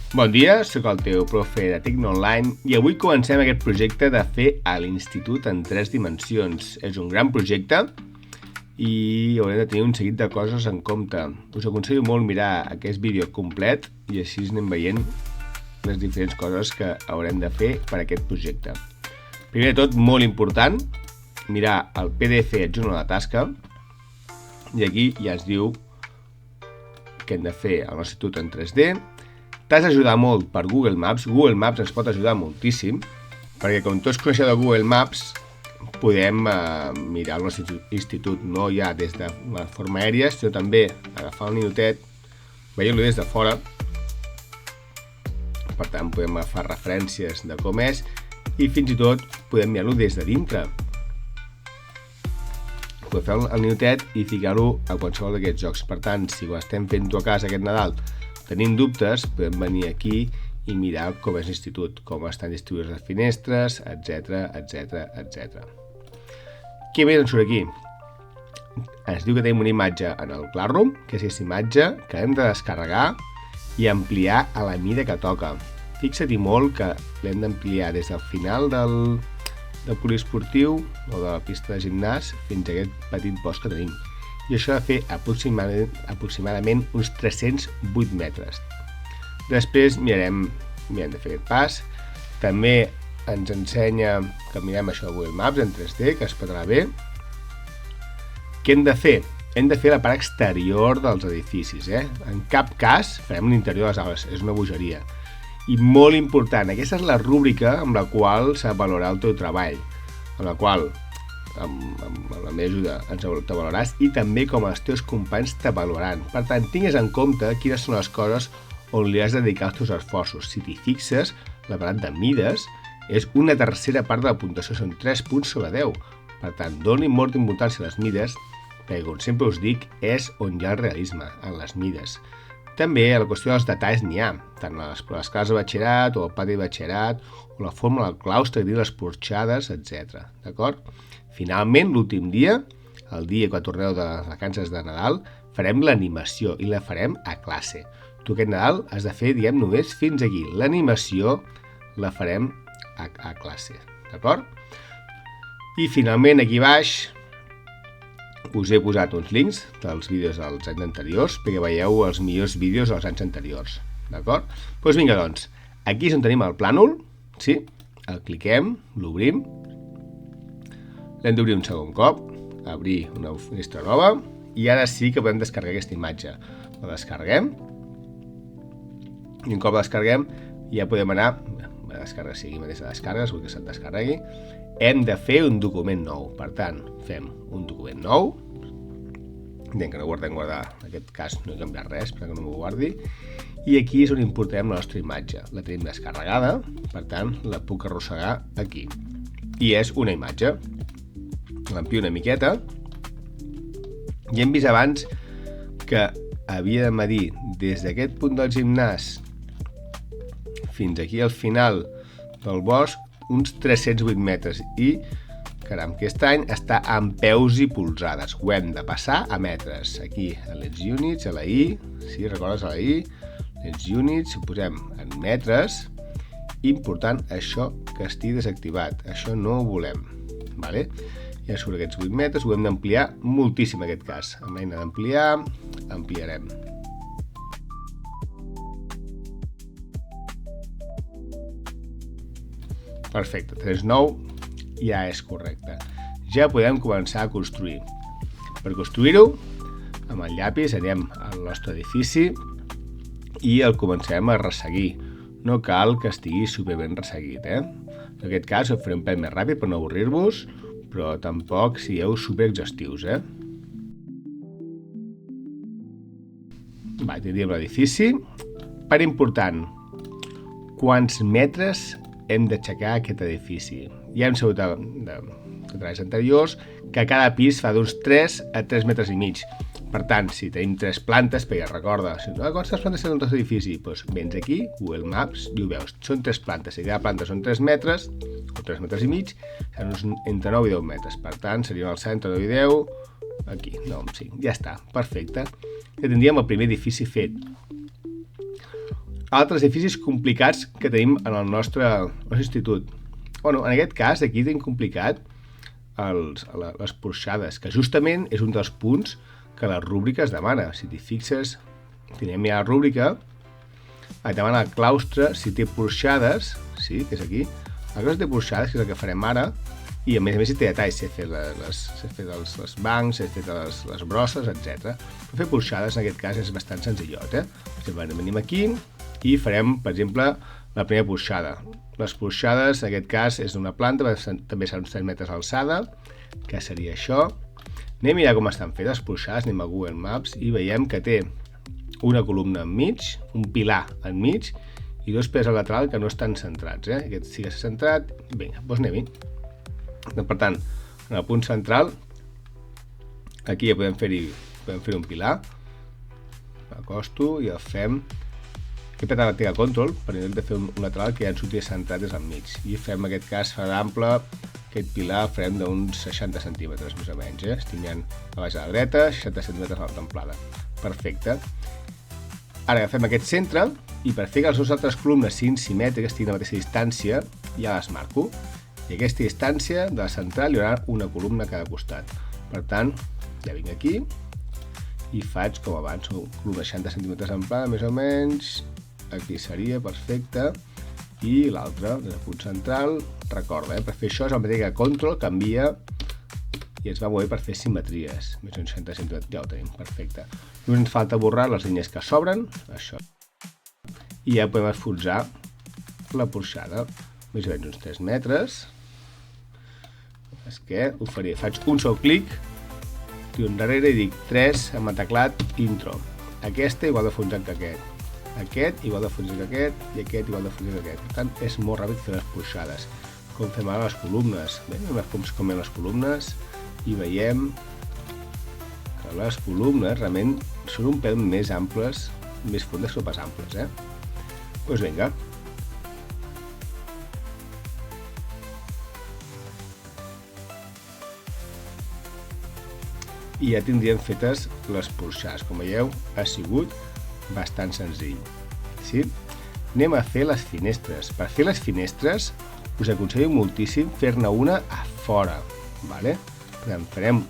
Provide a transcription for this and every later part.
Bon dia, sóc el teu profe de Tecno Online i avui comencem aquest projecte de fer a l'institut en 3 dimensions. És un gran projecte i haurem de tenir un seguit de coses en compte. Us aconsello molt mirar aquest vídeo complet i així anem veient les diferents coses que haurem de fer per a aquest projecte. Primer de tot, molt important, mirar el PDF adjunt a la tasca i aquí ja ens diu que hem de fer el nostre institut en 3D. T'has d'ajudar molt per Google Maps. Google Maps ens pot ajudar moltíssim perquè com tu ets coneixedor de Google Maps podem mirar el nostre institut no ja des de la forma aèria, sinó també agafar el ninotet, veient-lo des de fora. Per tant, podem agafar referències de com és i fins i tot podem mirar-lo des de dintre. Podem fer el ninotet i ficar-lo a qualsevol d'aquests jocs. Per tant, si ho estem fent-ho a casa aquest Nadal tenim dubtes, podem venir aquí i mirar com és l'institut, com estan distribuïdes les finestres, etc, etc, etc. Què més ens surt aquí? Ens diu que tenim una imatge en el Classroom, que és aquesta imatge que hem de descarregar i ampliar a la mida que toca. Fixa-t'hi molt que l'hem d'ampliar des del final del poliesportiu o de la pista de gimnàs fins a aquest petit bosc que tenim. I això ha de fer aproximadament uns 308 metres. Després mirem de fer aquest pas. També ens ensenya que mirem això a Google Maps en 3D, que es pot anar bé. Què hem de fer? Hem de fer la part exterior dels edificis. En cap cas farem l'interior de les aules, és una bogeria. I molt important, aquesta és la rúbrica amb la qual s'ha de valorar el teu treball, amb la qual amb la meva ajuda ens t'avaluaràs i també com els teus companys t'avaluaran. Per tant, tingues en compte quines són les coses on li has de dedicar els teus esforços. Si t'hi fixes, l'aparat de mides és una tercera part de la puntuació, són 3 punts sobre 10. Per tant, doni molta importància a les mides, perquè, com sempre us dic, és on hi ha el realisme, en les mides. També a la qüestió dels detalls n'hi ha, tant a les classes de batxillerat o el pati de batxillerat, o la forma del claustre, les porxades, etc. D'acord? Finalment, l'últim dia, el dia que torneu de les vacances de Nadal, farem l'animació i la farem a classe. Tu aquest Nadal has de fer, diguem, només fins aquí. L'animació la farem a classe, d'acord? I finalment, aquí baix, us he posat uns links dels vídeos dels anys anteriors perquè veieu els millors vídeos dels anys anteriors, d'acord? Doncs vinga, doncs, aquí és on tenim el plànol, sí? El cliquem, l'obrim, l'hem d'obrir un segon cop, obrir una finestra nova i ara sí que podem descarregar aquesta imatge. La descarreguem i un cop la descarreguem ja podem anar a descarregar, si aquí mateix la descarregues, vull que se't descarregui. Hem de fer un document nou, per tant, fem un document nou. Entenc que no guardar, en aquest cas no he canviat res, perquè no m'ho guardi. I aquí és on importarem la nostra imatge. La tenim descarregada, per tant, la puc arrossegar aquí. I és una imatge. L'amplio una miqueta. I hem vist abans que havia de medir des d'aquest punt del gimnàs fins aquí al final del bosc uns 308 metres i, caram, aquest any està en peus i polzades. Ho hem de passar a metres. Aquí, a les units, a la I, si recordes a la I, les units, ho posem en metres. Important, això que estigui desactivat. Això no ho volem. Vale? Ja surt aquests 8 metres, ho hem d'ampliar moltíssim en aquest cas. Amb l'eina d'ampliar, ampliarem. Perfecte, 3,9 ja és correcte. Ja podem començar a construir. Per construir-ho, amb el llapis anem al nostre edifici i el comencem a resseguir. No cal que estigui superben resseguit. En aquest cas ho faré un pèl més ràpid per no avorrir-vos, però tampoc sigueu superexhaustius. Tindríem l'edifici. Part important, quants metres hem d'aixecar aquest edifici? Ja hem sabut de treballs anteriors que cada pis fa d'uns 3 a 3 metres i mig. Per tant, si tenim 3 plantes, perquè recorda, quantes plantes tenen el nostre edifici? Doncs vens aquí, Google Maps, i ho veus. Són 3 plantes. Si cada planta són 3 metres, o 3 metres i mig, seran entre 9 i 10 metres. Per tant, serien al centre 9 i 10, aquí, 9 i 5. Ja està, perfecte. Ja tindríem el primer edifici fet. altres edificis complicats que tenim en el nostre institut. Bueno, en aquest cas, aquí tenim complicat les porxades, que justament és un dels punts que la rúbrica es demana. Si t'hi fixes, tenim ja la rúbrica, et demana el claustre si té porxades, sí, que és aquí, el claustre té porxades, que és el que farem ara, i a més si té detalls, si he fet els bancs, si he fet les brosses, etc. Per fer porxades, en aquest cas, és bastant senzillot. Per exemple, venim aquí i farem, per exemple, la primera porxada. Les porxades, en aquest cas, és d'una planta, també serà uns 3 metres d'alçada, que seria això. Anem a mirar com estan fetes les porxades, anem a Google Maps i veiem que té una columna enmig, un pilar enmig i dos pilars al lateral que no estan centrats. Aquest sí que s'ha centrat. Vinga, doncs anem-hi. Per tant, en el punt central, aquí ja podem fer un pilar. M'acosto i el fem. He apretat la tecla control per intentar fer un lateral que ja ens sortia centrat des del mig. I fem, en aquest cas, farà ample. Aquest pilar farem d'uns 60 centímetres, més o menys. Estic mirant a baix a la dreta, 60 centímetres a l'altra amplada. Perfecte. Ara agafem aquest centre i per fer que les dues altres columnes siguin simètriques, estiguin a la mateixa distància, ja les marco. I a aquesta distància de la central hi haurà una columna a cada costat. Per tant, ja vinc aquí i faig com abans, una columna de 60 centímetres amplada, més o menys. Aquí seria perfecte. I l'altra, des del punt central, recorda, per fer això és el mateix que control, canvia i ens va molt bé per fer simetries. Més o menys 60 centímetres, ja ho tenim, perfecte. Només ens falta borrar les línies que sobren, això. I ja podem esforçar la porxada, més o menys uns 3 metres. És que ho faria, faig un sol clic, tiro endarrere i dic 3 amb el teclat intro. Aquesta igual de fonsat que aquest igual de fonsat que aquest i aquest igual de fonsat que aquest. Per tant, és molt ràpid fer les porxades. Com fem ara les columnes. Veiem com les columnes i veiem que les columnes realment són un pèl més amples, més fondes que pas amples. Doncs vinga. I ja tindríem fetes les porxades. Com veieu, ha sigut bastant senzill. Sí? Anem a fer les finestres. Per fer les finestres us aconsello moltíssim fer-ne una a fora. Vale? Per tant, farem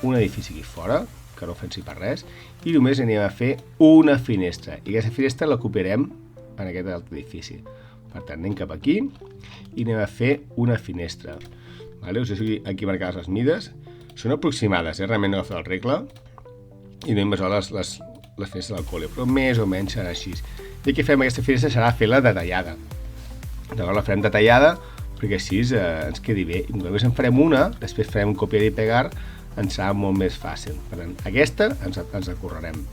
un edifici aquí fora, que no ofensi per res, i només anem a fer una finestra. I aquesta finestra la copiarem en aquest altre edifici. Per tant, anem cap aquí i anem a fer una finestra. Vale? Us deixo aquí marcades les mides. Són aproximades, realment no agafeu el regle i no hem les finestres del col·le, però més o menys serà així. I aquí fem aquesta finestra serà fer-la detallada. Llavors la farem detallada perquè així ens quedi bé. I només en farem una, després farem un copiar i pegar, ens serà molt més fàcil. Per tant, aquesta ens la correrem.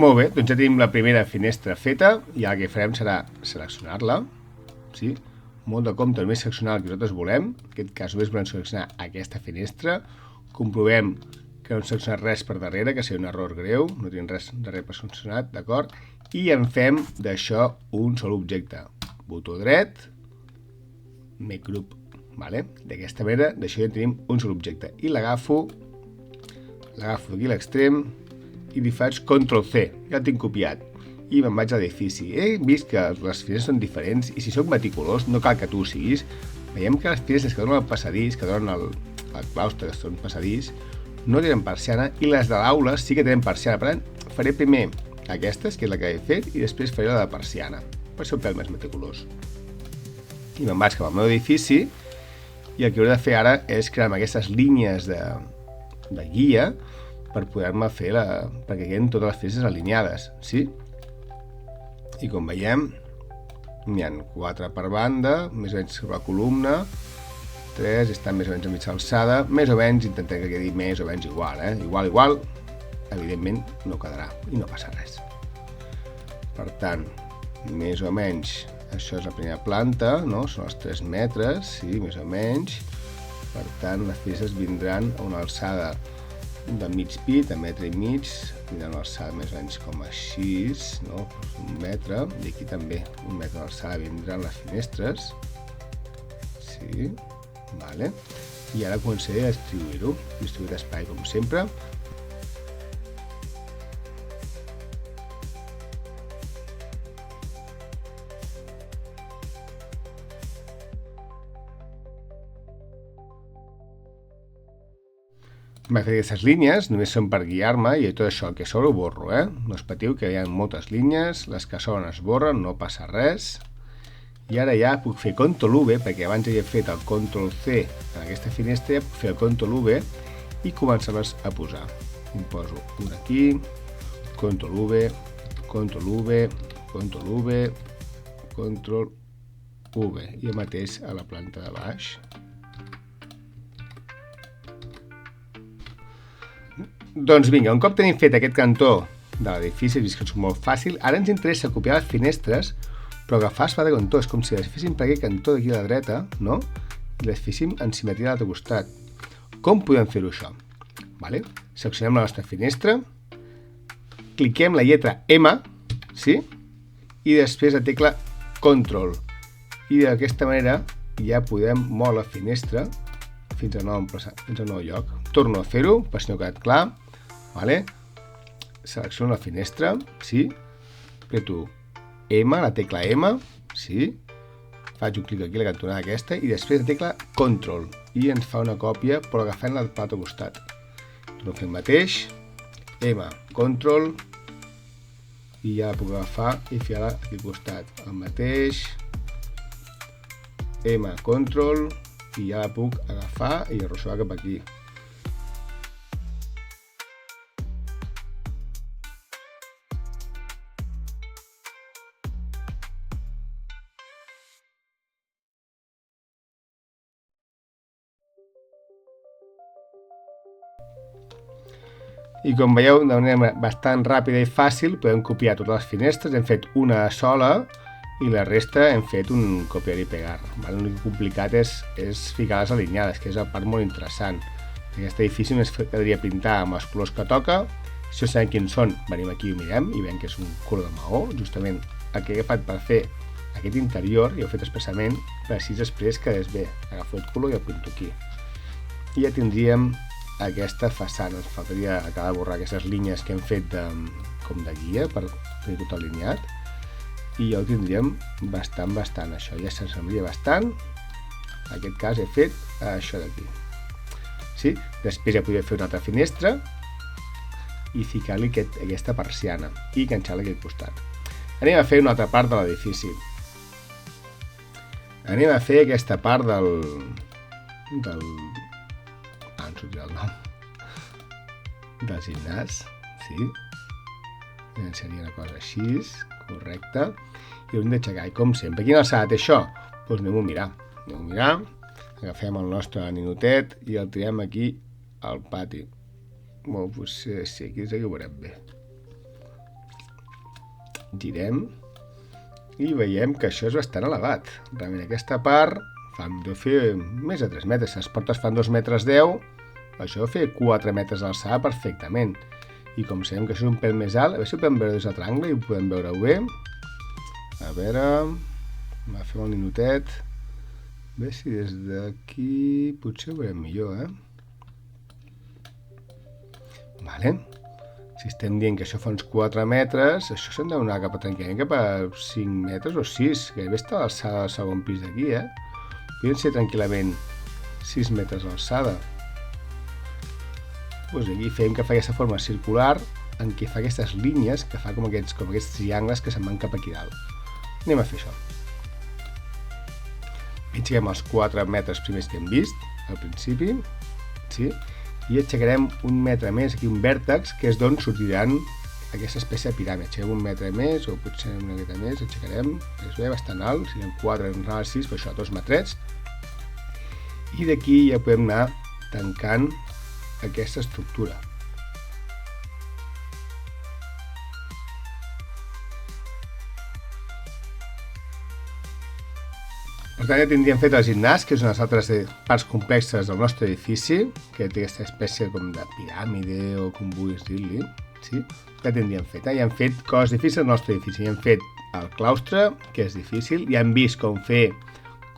Molt bé, doncs ja tenim la primera finestra feta i el que farem serà seleccionar-la. Sí? Molt de compte, només seleccionar el que nosaltres volem. En aquest cas només volem seleccionar aquesta finestra. Comprovem que no hem seleccionat res per darrere, que seria un error greu, no tenim res darrere per seleccionat, d'acord? I en fem d'això un sol objecte. Botó dret, Make Group. Vale? D'aquesta manera, d'això ja tenim un sol objecte. I l'agafo aquí a l'extrem, i li faig Ctrl+C, ja el tinc copiat, i me'n vaig a l'edifici. He vist que les finestres són diferents i si sóc meticulós, no cal que tu ho siguis. Veiem que les finestres que donen al passadís, que donen al claustre, que són passadís, no tenen persiana i les de l'aula sí que tenen persiana. Per tant, faré primer aquestes, que és la que he fet, i després faré la de persiana, per ser un pèl més meticulós. I me'n vaig cap al meu edifici i el que hauré de fer ara és crear aquestes línies de guia per poder-me fer perquè queden totes les finestres alineades, sí? I com veiem, n'hi ha 4 per banda, més o menys sobre la columna, 3 estan més o menys a mitja alçada, més o menys intentem que quedi més o menys igual, igual, evidentment no quedarà i no passa res. Per tant, més o menys, això és la primera planta, no? Són els 3 metres, sí, més o menys, per tant les finestres vindran a una alçada de mig pit, de metre i mig, tindrà una alçada més o menys com així, no? Un metre, i aquí també un metre d'alçada vindran les finestres. Sí, vale. I ara començaré a distribuir-ho, distribuir l'espai com sempre. Vaig fer aquestes línies, només són per guiar-me i tot això, el que sobre ho borro, No us patiu que hi ha moltes línies, les que sobren es borren, no passa res. I ara ja puc fer Ctrl+V, perquè abans havia fet el Ctrl+C en aquesta finestra, ja puc fer el Ctrl+V i començar-les a posar. Em poso un aquí, Ctrl+V, Ctrl+V, Ctrl+V, Ctrl+V, i el mateix a la planta de baix. Doncs vinga, un cop tenim fet aquest cantó de l'edifici, he vist que és molt fàcil, ara ens interessa copiar les finestres, però agafar es fa de cantó, és com si les féssim per aquest cantó d'aquí a la dreta, no? I les féssim en simetria a l'altre costat. Com podem fer-ho això? Vale? Seleccionem la nostra finestra, cliquem la lletra M, sí? I després la tecla Control. I d'aquesta manera ja podem moure la finestra fins a nou lloc. Torno a fer-ho, per si no ha quedat clar. Vale? Selecciono la finestra, sí? Apreto M, la tecla M, sí? Faig un clic aquí a la cantonada aquesta i després la tecla Control i ens fa una còpia però agafant-la per l'altre costat. Torno a fer el mateix, M, Control, i ja la puc agafar i fiar-la aquí al costat. El mateix, M, Control, i ja la puc agafar i arrossegar cap aquí. I com veieu, de manera bastant ràpida i fàcil, podem copiar totes les finestres. Hem fet una sola i la resta hem fet un copiar i pegar. L'únic complicat és ficar les alineades, que és la part molt interessant. Aquest edifici només quedaria pintar amb els colors que toca. Si no sabem quins són, venim aquí i ho mirem i veiem que és un color de maó. Justament el que he agafat per fer aquest interior i ho he fet expressament per així després quedés bé. Agafo el color i el pinto aquí. I ja tindríem aquesta façana. Ens faltaria acabar de borrar aquestes línies que hem fet com de guia per fer tot alineat i ja ho tindríem bastant. Això ja s'assemblaria bastant. En aquest cas he fet això d'aquí. Sí? Després ja podria fer una altra finestra i ficar-li aquesta persiana i enganxar-la a aquest costat. Anem a fer una altra part de l'edifici. Anem a fer aquesta part del em sortirà el nom del gimnàs, sí, seria una cosa així, correcte, i ho hem d'aixecar, i com sempre. Quina alçada té això? Doncs anem a mirar, agafem el nostre ninotet i el tirem aquí al pati. Potser sí, aquí ho veurem bé. Girem i veiem que això és bastant elevat. Realment aquesta part deu fer més de 3 metres. Si les portes fan 2 metres 10, això deu fer 4 metres d'alçada perfectament. I com sabem que això és un pèl més alt, a veure si ho podem veure des de l'altre angle i ho podem veure-ho bé. A veure, agafem el ninotet. A veure si des d'aquí potser ho veurem millor, Vale. Si estem dient que això fa uns 4 metres, això s'han d'anar cap a 5 metres o 6, gairebé està a l'alçada del segon pis d'aquí, Podrien ser tranquil·lament 6 metres d'alçada. Doncs aquí fem que fa aquesta forma circular en què fa aquestes línies que fa com aquests triangles que se'n van cap aquí dalt. Anem a fer això. Aixequem els 4 metres primers que hem vist al principi, sí? I aixecarem un metre més, aquí un vèrtex, que és d'on sortiran aquesta espècie de piràmide. Aixequem un metre més, o potser una miqueta més, aixecarem, és bé, bastant alt, si anem 4, anem 6, però això, 2 metrets. I d'aquí ja podem anar tancant aquesta estructura. Per tant, ja tindríem fet el gimnàs, que és una de les altres parts complexes del nostre edifici, que té aquesta espècie com de piràmide o com vulguis dir-li, sí? Ja tindríem fet. Ja hem fet coses difícils al nostre edifici. Ja hem fet el claustre, que és difícil, ja hem vist com fer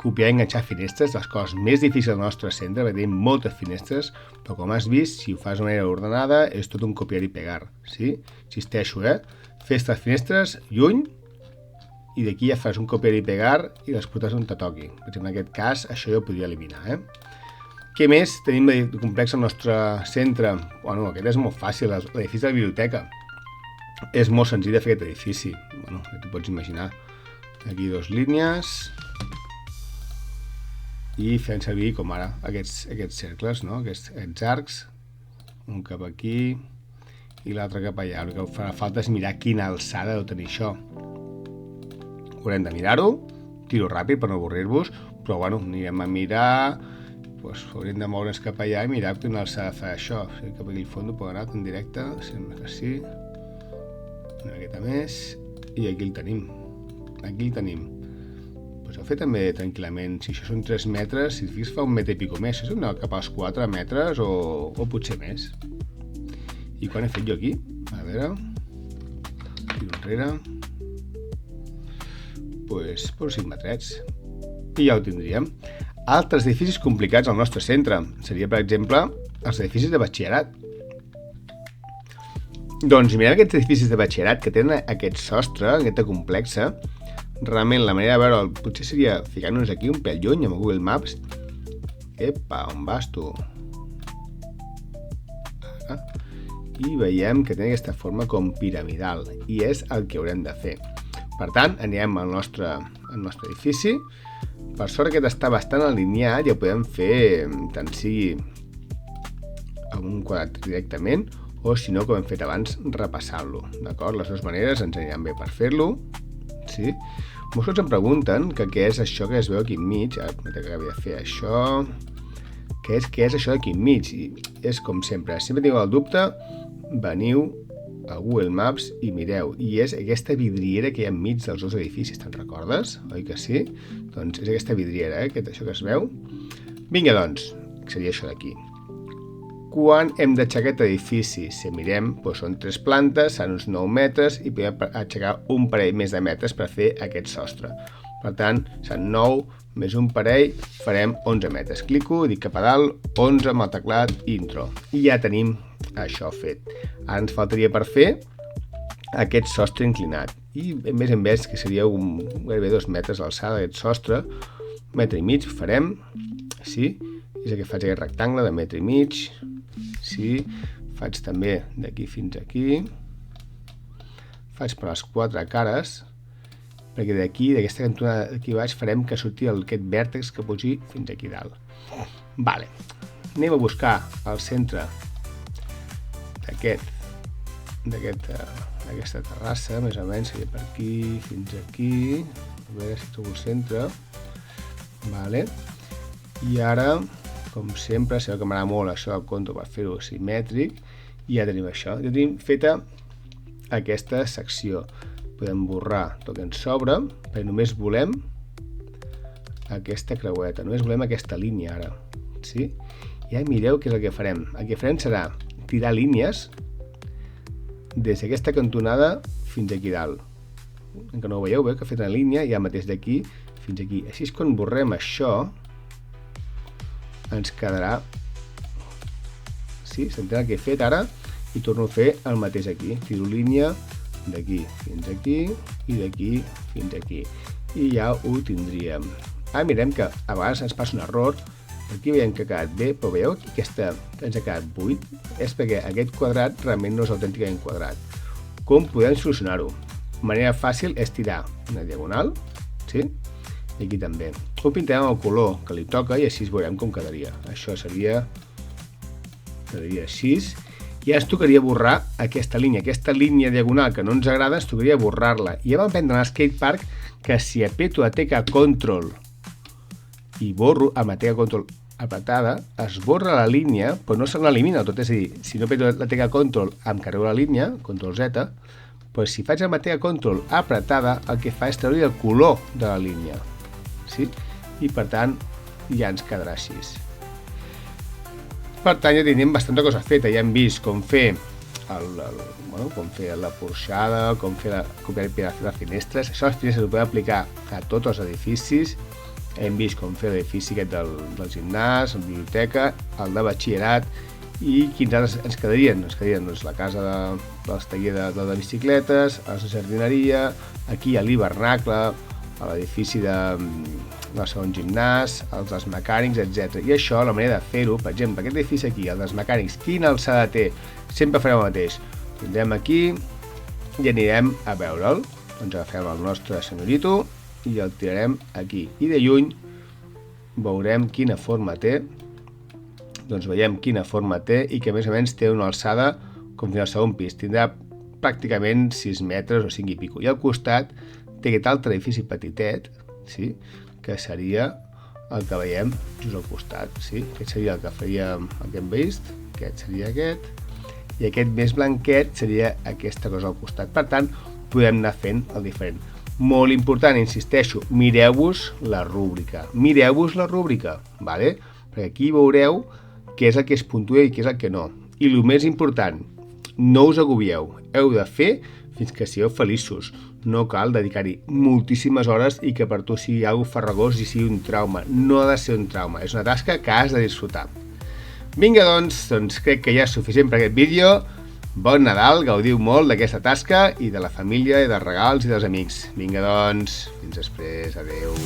copiar i enganxar finestres, les coses més difícils del nostre centre, perquè tenim moltes finestres, però com has vist, si ho fas de manera ordenada, és tot un copiar i pegar, sí? Insisteixo, fes les finestres lluny, i d'aquí ja fas un copiar i pegar i les portes on te toqui. Per exemple, en aquest cas, això ja ho podria eliminar, Què més tenim de complex al nostre centre? Bueno, aquest és molt fàcil, l'edifici de la biblioteca. És molt senzill de fer aquest edifici. Bueno, ja t'ho pots imaginar. Aquí 2 línies i fem servir, com ara, aquests cercles, no? Aquests arcs, un cap aquí i l'altre cap allà. El que farà falta és mirar quina alçada deu tenir això. Haurem de mirar-ho, tiro ràpid per no avorrir-vos, però bueno, anirem a mirar, doncs haurem de moure'ns cap allà i mirar quina alçada fa això. Si cap aquí al fons pot anar en directe, sembla que sí. Una miqueta més, i aquí el tenim. Aquí el tenim. Pues ho he fet també tranquil·lament. Si això són 3 metres, si fix fa 1 metre i pico més, això és cap als 4 metres o potser més. I quan he fet jo aquí? A veure, tiro enrere, doncs 5 metrets. I ja ho tindríem. Altres edificis complicats al nostre centre seria, per exemple, els edificis de batxillerat. Doncs mirem aquests edificis de batxillerat que tenen aquest sostre, aquesta complexa. Realment la manera de veure'l potser seria ficar-nos aquí un pèl lluny amb Google Maps. Epa, on vas tu? Ara. I veiem que té aquesta forma com piramidal i és el que haurem de fer. Per tant, anirem al nostre edifici. Per sort aquest està bastant alineat i ho podem fer tant sigui amb un quadrat directament o si no, com hem fet abans, repassant-lo. D'acord? Les dues maneres ens aniran bé per fer-lo. Sí? Molts cops em pregunten que què és això que es veu aquí enmig. Ara que acabi de fer això. Què és això d'aquí enmig? I és com sempre. Sempre teniu el dubte, veniu a Google Maps i mireu. I és aquesta vidriera que hi ha enmig dels dos edificis. Te'n recordes? Oi que sí? Doncs és aquesta vidriera, això que es veu. Vinga, doncs, seria això d'aquí. Quan hem d'aixecar aquest edifici? Si mirem, doncs són 3 plantes, seran uns 9 metres i podem aixecar un parell més de metres per fer aquest sostre. Per tant, seran 9 més un parell, farem 11 metres. Clico, dic cap a dalt, 11 amb el teclat, intro. I ja tenim això fet. Ara ens faltaria per fer aquest sostre inclinat. I més en vez, que seria gairebé 2 metres d'alçada d'aquest sostre, 1,5 metres farem, sí, és el que faig aquest rectangle de 1,5 metres, sí, faig també d'aquí fins aquí, faig per les 4 cares, perquè d'aquí, d'aquesta cantonada d'aquí baix, farem que surti aquest vèrtex que pugi fins aquí dalt. Vale, anem a buscar el centre d'aquesta terrassa, més o menys, seria per aquí fins aquí, a veure si trobo el centre. Vale, i ara, com sempre, sabeu que m'agrada molt això del conto per fer-ho simètric, i ja tenim això. Ja tenim feta aquesta secció. Podem borrar tot que ens sobra, perquè només volem aquesta creueta, només volem aquesta línia ara. Sí? Ja mireu què és el que farem. El que farem serà tirar línies des d'aquesta cantonada fins aquí dalt. Que no ho veieu, que he fet una línia i el mateix d'aquí fins aquí. Així és quan borrem això, ens quedarà, sí, s'entén el que he fet ara i torno a fer el mateix aquí. Tiro línia d'aquí fins aquí i d'aquí fins aquí. I ja ho tindríem. Ara mirem que a vegades ens passa un error. Aquí veiem que ha quedat bé, però veieu que aquesta ens ha quedat buit? És perquè aquest quadrat realment no és autènticament quadrat. Com podem solucionar-ho? Manera fàcil és tirar una diagonal, sí? I aquí també. Ho pintarem el color que li toca i així veurem com quedaria. Això seria així. I ara ens tocaria borrar aquesta línia diagonal que no ens agrada, ens tocaria borrar-la. I ja vam aprendre a l'skatepark que si apreto la tecla Control i borro amb la tecla Control apretada, es borra la línia, però no se n'elimina tot. És a dir, si no apreto la tecla Control em carrego la línia, Control Z, però si faig amb la tecla Control apretada, el que fa és treure el color de la línia. Sí? i per tant ja ens quedarà així. Per tant ja tenim bastanta cosa feta, ja hem vist com fer com fer la porxada, com fer les finestres. Això les finestres ho podem aplicar a tots els edificis. Hem vist com fer l'edifici aquest del gimnàs, la biblioteca, el de batxillerat, i quins altres ens quedarien? Ens quedarien doncs, la casa del taller de bicicletes, la jardineria, aquí a l'hivernacle, a l'edifici del segon gimnàs, els mecànics, etc. I això, la manera de fer-ho, per exemple, aquest edifici aquí, el dels mecànics, quina alçada té? Sempre farem el mateix. Tindrem aquí i anirem a veure'l. Doncs agafem el nostre senyorito i el tirarem aquí. I de lluny veurem quina forma té. Doncs veiem quina forma té i que a més o menys té una alçada com fins al segon pis. Tindrà pràcticament 6 metres o 5 i pico. I al costat té aquest altre edifici petitet, sí? Que seria el que veiem just al costat. Sí? Aquest seria el que faríem el que hem vist, aquest seria aquest, i aquest més blanquet seria aquesta cosa al costat. Per tant, podem anar fent el diferent. Molt important, insisteixo, mireu-vos la rúbrica. Mireu-vos la rúbrica, ¿vale? Perquè aquí veureu què és el que es puntua i què és el que no. I el més important, no us agobieu. Heu de fer fins que sigueu feliços. No cal dedicar-hi moltíssimes hores i que per tu sigui algo farragós i sigui un trauma. No ha de ser un trauma, és una tasca que has de disfrutar. Vinga, doncs crec que ja és suficient per aquest vídeo. Bon Nadal, gaudiu molt d'aquesta tasca i de la família i dels regals i dels amics. Vinga, doncs, fins després, adeu.